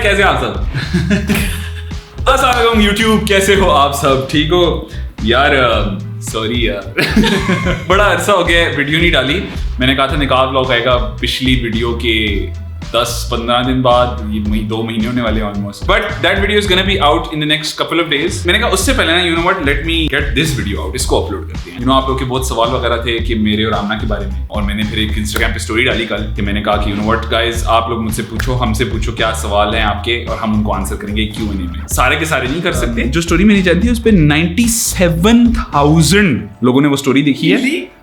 कैसे आप सब? अस्सलाम वालेकुम YouTube, कैसे हो आप सब? ठीक हो यार? सॉरी यार बड़ा अरसा हो गया वीडियो नहीं डाली। मैंने कहा था निकाह व्लॉग आएगा पिछली वीडियो के 10-15 दिन बाद, ये 2 महीने होने वाले almost, but that video is gonna be out in the next couple of days. मैंने कहा उससे पहले ना, you know what, let me get this video out, इसको अपलोड करते हैं। यू नो आप लोग के बहुत सवाल वगैरह थे कि मेरे और आमना के बारे में, और मैंने फिर एक इंस्टाग्राम पे स्टोरी डाली कल कि मैंने कहा कि यू नो व्हाट गाइस, आप लोग मुझसे पूछो, हमसे पूछो क्या सवाल हैं आपके, और हम उनको आंसर करेंगे Q&A में। सारे के सारे नहीं कर सकते। जो स्टोरी मेरी जानती है उस पर 97,000 लोगों ने वो स्टोरी देखी है।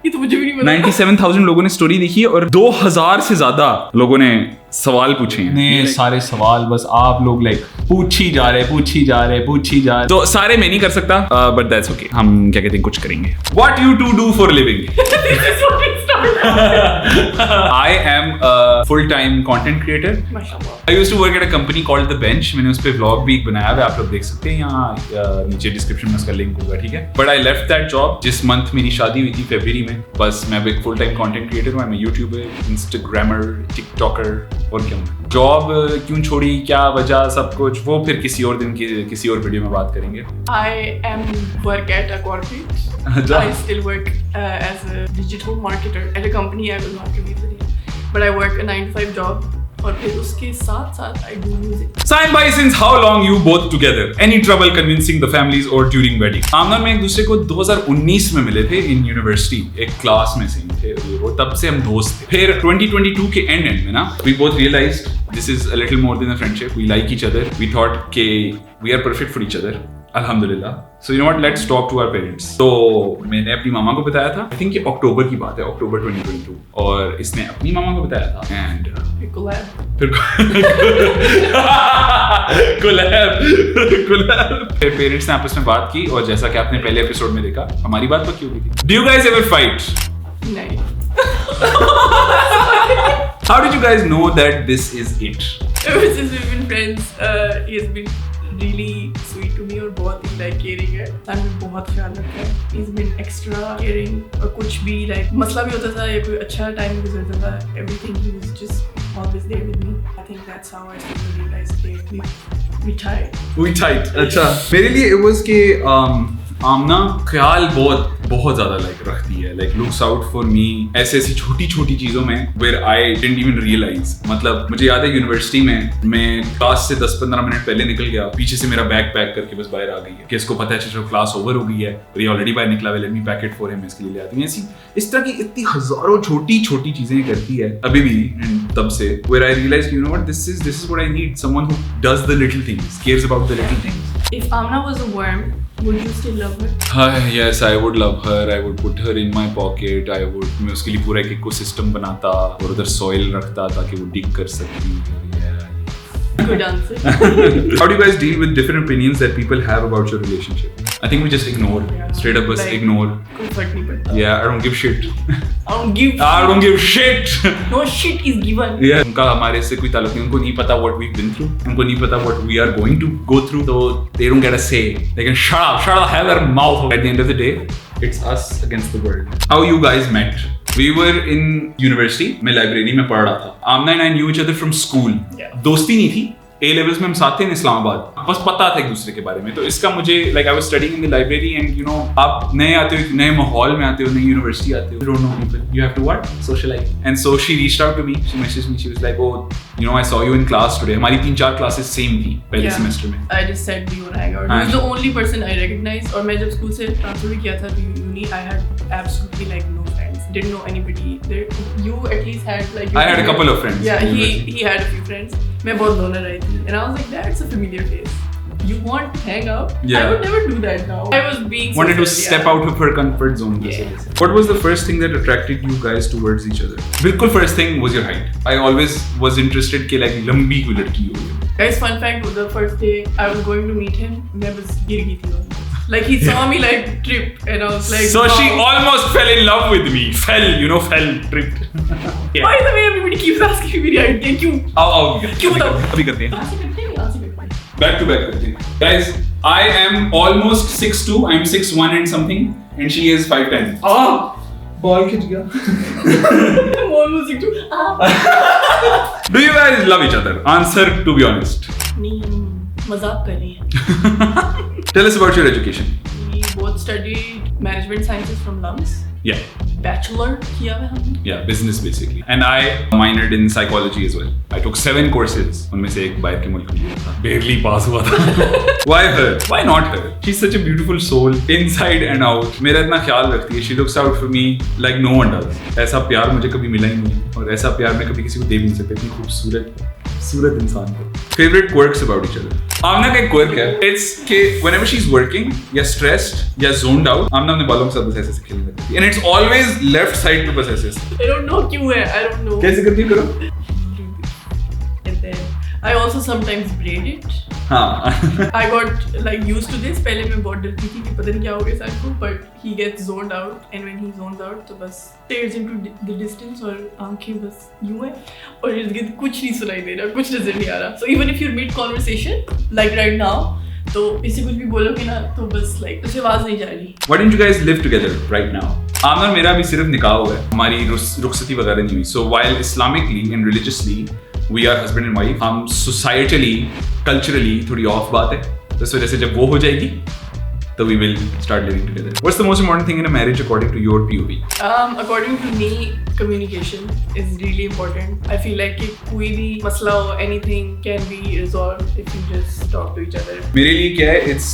ये तो मुझे भी नहीं पता। 97,000 लोगों ने स्टोरी देखी है और 2,000 से ज्यादा लोगों ने सवाल पूछे हैं। सारे सवाल बस आप लोग पूछी जा रहे। तो सारे मैं नहीं कर सकता, बट दैट्स ओके। हम क्या कहते हैं, कुछ करेंगे। What you two do for living? I am a full-time content creator. I used to work at a company called The Bench. मैंने उस पे vlog भी एक बनाया है, आप लोग देख सकते हैं यहाँ नीचे डिस्क्रिप्शन में उसका लिंक होगा, ठीक है? But I left that job जिस मंथ मेरी शादी हुई थी, फरवरी में। बस मैं अब एक full-time content creator हूँ, मैं यूट्यूबर, इंस्टाग्रामर, टिकटॉकर, और क्या हूँ। जॉब क्यों छोड़ी, क्या वजह, सब कुछ वो फिर किसी और दिन की किसी और वीडियो में बात करेंगे। I am work at a corporate. I still work as a digital marketer at a company. I will not reveal the name, but I work a 9 to 5 job. और फिर उसके साथ I do music. Saim bhai, since how long you both together? Any trouble convincing the families or during wedding? आमना में एक दूसरे को 2019 में मिले थे इन यूनिवर्सिटी, एक क्लास में से थे वो, तब से हम दोस्त थे। फिर 2022 के एंड में ना, we both realized this is a little more than a friendship. We like each other. We thought के we are perfect for each other. अल्हम्दुलिल्लाह। So you know what? Let's talk to our parents. तो मैंने अपनी मामा को बताया था, I think ये अक्टूबर की बात है, अक्टूबर 2022, और इसने अपनी मामा को बताया था, and फिर पेरेंट्स ने आपस में बात की, और जैसा कि आपने पहले एपिसोड में देखा, हमारी बात पक्की हो गई थी। Do you guys ever fight? नहीं। How did you guys know that this is it? Ever since we've been friends, he has been really sweet to me और बहुत ही like caring है। हमें बहुत ख्याल रखता है। He's been extra caring, और कुछ भी like मसला भी होता था या कोई अच्छा टाइम गुजरता था, everything he was just always there with me. I think that's how I started realizing we tight. अच्छा, मेरे लिए it was कि आमना ख्याल बहुत ज्यादा रखती है, लुक्स आउट फॉर मी ऐसी छोटी चीजों में where I didn't even realize। मतलब मुझे याद है यूनिवर्सिटी में मैं क्लास से 10-15 मिनट पहले निकल गया, पीछे से मेरा बैग पैक करके बस बाहर आ गई है कि इसको पता है चलो क्लास ओवर हो गई है, और ये ऑलरेडी बाहर निकला, let me pack it for him, इसके लिए ले आती है। ऐसी इस तरह की इतनी हजारों छोटी चीजें करती है अभी भी, तब से where I realized, you know what, this is what I need, someone who does the little things, cares about the little things. If Amna was a worm, would you still love her? Yes, I would love her. I would put her in my pocket. मैं उसके लिए पूरा एक ecosystem बनाता और उधर soil रखता ताकि वो डिग कर सकती। Good answer. How do you guys deal with different opinions that people have about your relationship? I think we just ignore. Yeah. Straight up, just ignore. कोई फर्क नहीं पड़ता। Yeah, I don't give shit. I don't give shit. No shit is given. Yeah, उनका हमारे से कोई ताल्लुक नहीं, उनको नहीं पता what we've been through, उनको नहीं पता what we are going to go through, so they don't get a say. They can shut the hell their mouth. At the end of the day, it's us against the world. How you guys met? We were in university. मैं library में पढ़ रहा था। आमना and I knew each other from school. Yeah. दोस्ती नहीं थी, A levels में हम साथ थे इस्लामाबाद, बस पता था एक दूसरे के बारे में। तो इसका मुझे I was studying in the library, and you know आप नए आते हो, नए माहौल में आते हो, नई यूनिवर्सिटी आते हो, you don't know people, you have to what? Socialize. And so she reached out to me, she messaged me, she was like, oh, you know, I saw you in class today. हमारी 3-4 classes same थी पहले semester में। I just said do you wanna hang out? He was the only person I recognized, और मैं जब school से transfer किया था to uni, I had absolutely no friends, didn't know anybody there. You at least had I had a couple of friends. Yeah, he had a few friends. मैं बहुत loner रही थी, and I was like, that's a familiar face. You want to hang out? Yeah. I would never do that now. I was being wanted to step out of her comfort zone. Yeah. What was the first thing that attracted you guys towards each other? बिल्कुल first thing was your height. I always was interested कि लंबी कोई लड़की हो। Guys, fun fact, the first day I was going to meet him, मैं बस गिर गई थी। Like he saw me trip, and I was like, so wow. She almost fell in love with me. Tripped. Yeah. By the way, everybody keeps asking me right there. क्यों? क्यों बताओ? अभी करते हैं। आज करते हैं। Back to back करते हैं। Guys, I am almost 6'2". I'm 6'1" and something, and she is 5'10". Ball खिंच गया। I'm almost 6'2". Do you guys love each other? Answer, to be honest. नहीं, हम मजाक कर रहे हैं. Tell us about your education. We both studied management sciences from LUMS. Yeah, Bachelor किया है हमने. yeah, business basically. And I minored in psychology as well. I took 7 courses. उनमें से एक बाहर के मुल्क में लिया था. Barely pass हुआ था. Why her? Why not her? She's such a beautiful soul, inside and out. मेरा इतना ख्याल रखती है. She looks out for me like no one does. ऐसा प्यार मुझे कभी मिला ही नहीं है और ऐसा प्यार मैं कभी किसी को दे भी नहीं सकता. इतनी खूबसूरत इंसान को. Favorite quirks about each other. आमना का एक quirk है. It's कि whenever she's working या stressed या zoned out, आमना अपने बालों के साथ बस ऐसे खेलने लगती है. And it's always left side पे बस ऐसे. I don't know क्यों है. I don't know. कैसे करती है करो? And then I also sometimes braid it. हाँ. I got like used to this. पहले मैं बहुत डरती थी कि पता नहीं क्या हो गया साथ को, but he gets zoned out and when he zones out तो बस stares into the distance और आंखें बस यूं है और इर्द-गिर्द कुछ नहीं सुनाई दे रहा, कुछ नजर नहीं आ रहा. So even if you're mid conversation like right now, तो इसे कुछ भी बोलोगे ना तो बस like उसे आवाज नहीं जा रही. Why don't you guys live together right now? आमना और मेरा भी सिर्फ निकाह हुआ है. हमारी रुखसती वगैरह नहीं हुई. So while Islamically and religiously we are husband and wife, हम societally, culturally थोड़ी off बात है. तो इस वजह से जब वो हो जाएगी तो we will start living together. What's the most important thing in a marriage according to your POV? According to me, communication is really important. I feel like कि कोई भी मसला हो, anything can be resolved if you just talk to each other. मेरे लिए क्या है, it's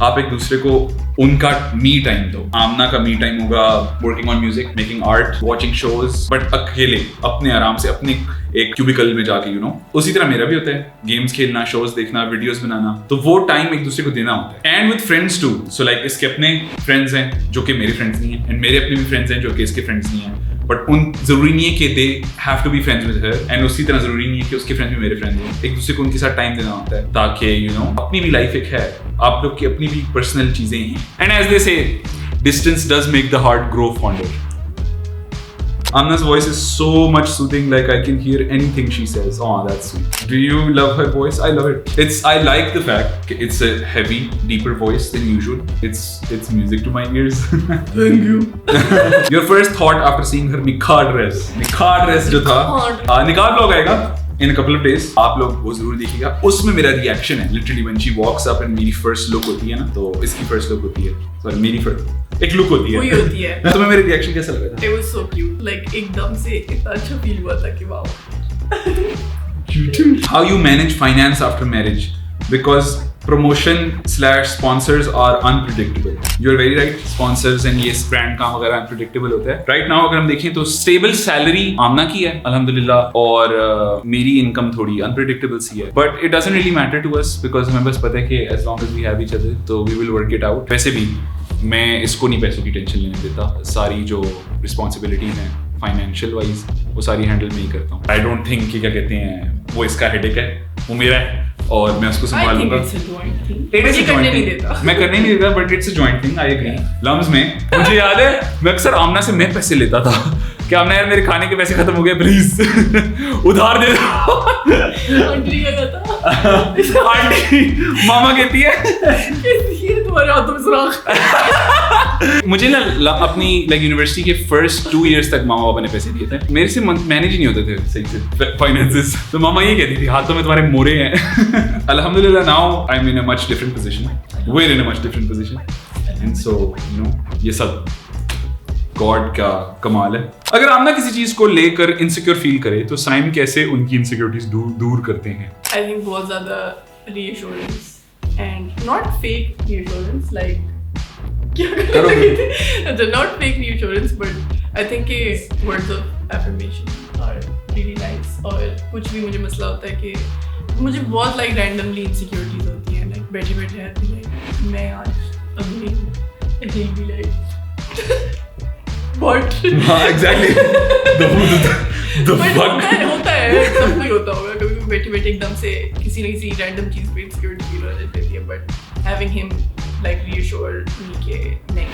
आप एक दूसरे को उनका me time दो. आमना का me time होगा working on music, making art, watching shows, but अकेले, अपने आराम से, अपने एक क्यूबिकल में जाके, उसी तरह मेरा भी होता है. गेम्स खेलना, शोज देखना, वीडियोस बनाना, तो वो टाइम एक दूसरे को देना होता है. And with friends too. So like इसके अपने फ्रेंड्स हैं जो कि मेरे फ्रेंड्स नहीं हैं, एंड मेरे अपने भी फ्रेंड्स हैं जो कि इसके फ्रेंड्स नहीं हैं. बट उन जरूरी नहीं है कि they have to be friends with her, and उसी तरह जरूरी नहीं है कि उसके फ्रेंड्स भी मेरे फ्रेंड्स हों. एक दूसरे को उनके साथ टाइम देना होता है ताकि अपनी भी लाइफ एक है, आप लोग की अपनी भी पर्सनल चीजें हैं. एंड एज दे से, distance does make the heart grow fonder. Amna's voice is so much soothing, like I can hear anything she says. Oh, that's sweet. Do you love her voice? I love it. I like the fact that it's a heavy, deeper voice than usual. It's music to my ears. Thank you. Your first thought after seeing her nikah dress जो था, निकाह vlog आएगा in a couple of days. आप लोग वो जरूर देखिएगा. उसमें मेरा रिएक्शन है literally when she walks up and मेरी first look होती है ना, तो इसकी first look होती है. Sorry, मेरी first एक लुक होती है. वही होती है. तुम्हें मेरे रिएक्शन कैसा लगा था? It was so cute. Like एकदम से इतना अच्छा फील हुआ था कि wow. How you manage finance after marriage? Because promotion/sponsors are unpredictable. You're very right. Sponsors and ये brand काम वगैरह unpredictable होता है. Right now अगर हम देखें तो stable salary आमना की है अल्हम्दुलिल्लाह, और मेरी income थोड़ी unpredictable सी है. But it doesn't really matter to us because हमें बस पता है कि as long as we have each other, तो we will work it out. वैसे भी मैं इसको नहीं पैसों की टेंशन लेने देता. सारी जो रिस्पॉन्सिबिलिटीज हैं फाइनेंशियल वाइज वो सारी हैंडल मैं ही करता हूँ. आई डोंट थिंक कि क्या कहते हैं वो इसका हेडेक है, वो मेरा है और मैं उसको संभालूंगा. मैं करने नहीं देता, but it's a joint thing. I agree. LUMS में मुझे याद है मैं अक्सर आमना से मैं पैसे लेता था कि आमना यार मेरे खाने के पैसे खत्म हो गए, प्लीज उधार दे दो. आंटी मामा कहती है तुम्हारे हाथों में सुराख. मुझे ना अपनी लाइक यूनिवर्सिटी के फर्स्ट 2 इयर्स तक मामा पापा ने पैसे दिए थे. मेरे से मैनेज ही नहीं होते थे सही से फाइनेंसेस, तो मामा ये कहती थी हाथों में तुम्हारे मोरे हैं. अल्हम्दुलिल्लाह now I am in a much different position. We are in a much different position, and so ये सब गॉड का कमाल है. अगर आमना किसी चीज को लेकर इनसिक्योर फील करे तो साइम कैसे उनकी इनसिक्योरिटीज दूर करते हैं? आई थिंक बहुत ज्यादा reassurance and not fake reassurance, like not fake reassurance, but I think words of affirmation are really nice. और कुछ भी मुझे मसला होता है कि मुझे बहुत like randomly insecurities होती हैं, like बैठे बैठे आती है मैं आज अभी and he'll be like what? हाँ exactly. The fuck. होता है सब कोई होता होगा कभी बैठे बैठे एकदम से किसी न किसी रैंडम चीज पे इंसिक्योरिटी फील हो जाती है. But having him like reassure me के नहीं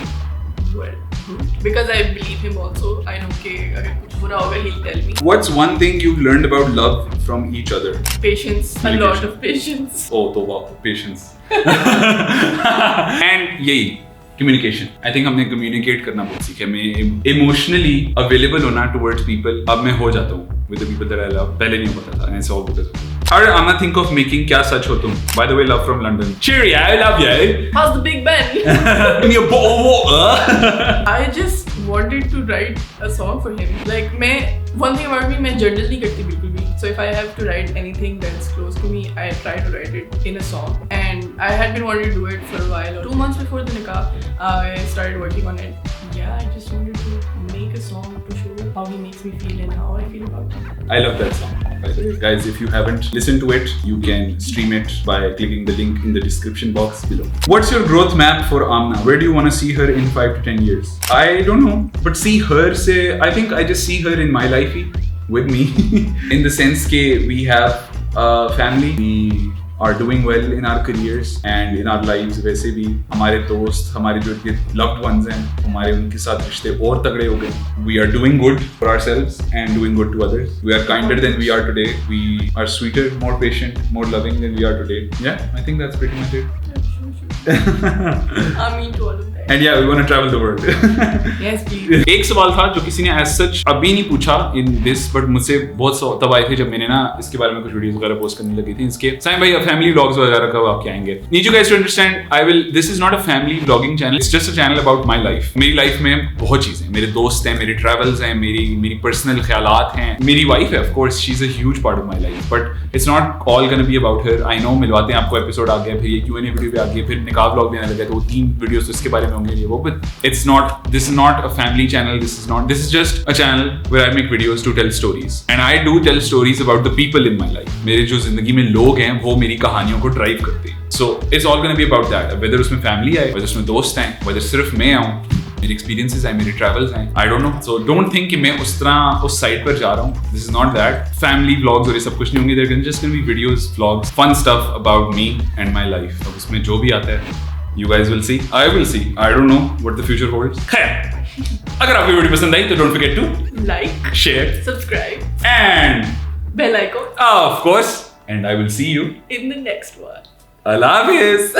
you are good, because I believe him also. I know कि अगर कुछ बुरा होगा he'll tell me. What's one thing you've learned about love from each other? Patience, a lot of patience. Oh तो wow, patience. And यही communication. I think हमने communicate करना बहुत सीखा. मैं emotionally available होना towards people अब मैं हो जाता हूँ with the people that I love. पहले नहीं होता था, and it's all because of it. How did Anna think of making Kya Sach Ho Tum? By the way, love from London. Cheery, I love you. How's the Big Ben? I just wanted to write a song for him. Like, one thing about me, मैं journal नहीं करती बिल्कुल भी. So if I have to write anything that's close to me, I try to write it in a song. And I had been wanting to do it for a while. 2 months before the nikah, I started working on it. Yeah, I just wanted to make a song to show how he makes me feel and how I feel about him. I love that song. By the way, guys, if you haven't listened to it, you can stream it by clicking the link in the description box below. What's your growth map for Amna? Where do you want to see her in 5 to 10 years? I don't know, but see her say, I think I just see her in my life with me in the sense that we have a family, we are doing well in our careers and in our lives. वैसे भी हमारे दोस्त, हमारे जो loved ones हैं, हमारे उनके साथ रिश्ते और तगड़े हो गए. We are doing good for ourselves and doing good to others. We are kinder than we are today. We are sweeter, more patient, more loving than we are today. Yeah, I think that's pretty much it. I mean to all of that. And yeah, we want to travel the world. Yes, please. एक सवाल था जो किसी ने as such अभी नहीं पूछा in this, but मुझसे बहुत तब आए थे जब मैंने ना इसके बारे में कुछ वीडियोस वगैरह पोस्ट करने लगी थी. इसके साइम भाई फैमिली व्लॉग्स वगैरह कब आपके आएंगे? Need you guys to understand, this is not a family vlogging channel. It's just a channel about my life. मेरी लाइफ में बहुत चीजें हैं. मेरे दोस्त हैं, मेरे travels हैं, मेरी पर्सनल ख्यालात हैं. मेरी वाइफ है, of course, she's a huge part of my life. But it's not all gonna be about her. I know मिलवाते हैं आपको एपिसोड आ गया, फिर ये Q&A वीडियो भी आ गई, फिर निकाह व्लॉग भी आने लगा, तो 3 वीडियोस तो इसके बारे में होंगे ये वो. But this is not a family channel. This is just a channel where I make videos to tell stories. And I do tell stories about the people in my life. मेरे जो जिंदगी में लोग हैं, वो मेरी कहानियों को ड्राइव करते हैं. So it's all gonna be about that. Whether उसमें family आए, whether उसमें दोस्त हैं, whether सिर्फ मैं आऊँ, मेरे experiences हैं, मेरे travels हैं. I don't know. So don't think कि मैं उस तरह उस साइड पर जा रहा हूँ. This is not that. Family vlogs और ये सब कुछ नहीं होंगे. They're just gonna be videos, vlogs, fun stuff about me and my life. अब उसमें जो भी आता है, you guys will see. I will see. I don't know what the future holds. खैर, अगर आपको वीडियो पसंद आई तो don't forget to Like, share, subscribe, and bell icon. of course, and I will see you In the next one. Allah Hafiz.